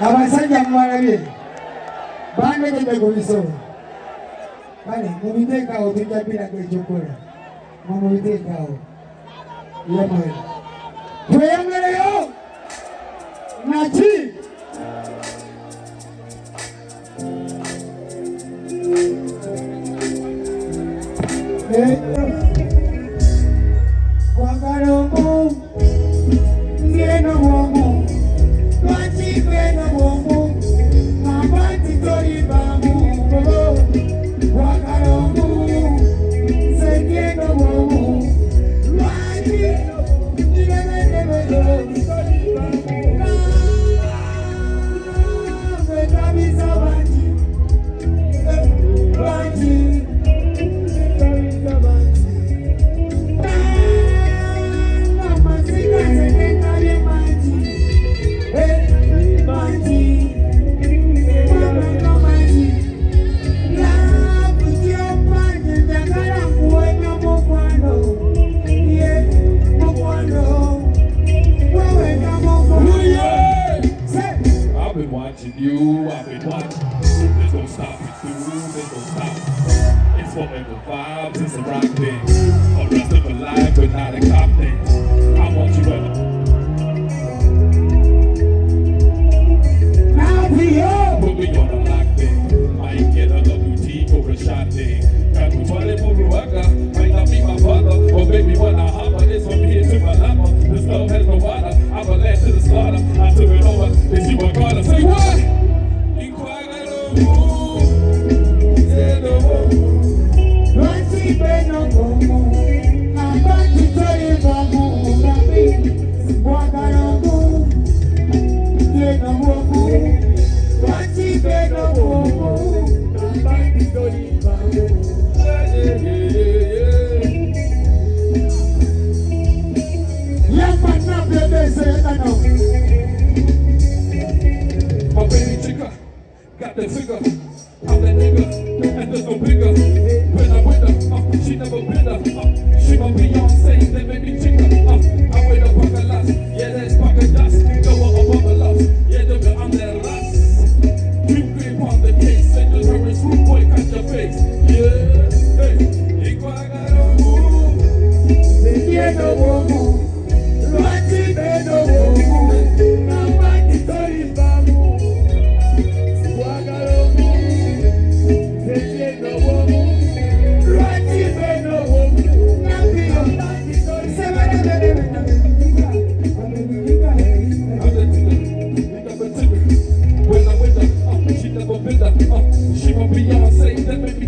Abasajja mwalabe bande gye beguliso kale mubiteekaawo tujja biraga ekyokola mubiteekaawo yamwe tweyongerayo naki kwagala omu ngeno bwomu lwaki ngeno bwomu ngamba nti tolivaamu kwagala omu nze ngeno bwomu lwaki ngiremeremeyo ngetabiza bangi bangi you, I've been watching. There's no stopping through, there's no stopping. It's forever vibes, it's a rock thing. A rest of a life, but not a cop thing. I want you ever. Now we up. Put me on a lock thing. Might get a WT or a shot thing. Got me funny for Ruaka. Might not be my father, or maybe when I hopper, it's from here to my lover. This love has no water. I'm a lad to the slaughter. I took it over. Is you a gotta say what? My baby chica got the figure. I'm that nigga, and there's no bigger. When I'm with her, she never been her. She my Beyonce, they make me chica. I'm with her pocket lots, yeah, that's pocket dust. Go on above lost, yeah, nigga, I'm that lost. You grip on the case, and the terrorist root boy cut your face. Yeah, hey, igual I don't move. Yeah, no more. Lwaki beno bwomu ngamba nti tolivaamu kwagala omu beno bwomu lwaki beno bwomu nambiro When I'm with her, she never been her. She my Beyonce, that make me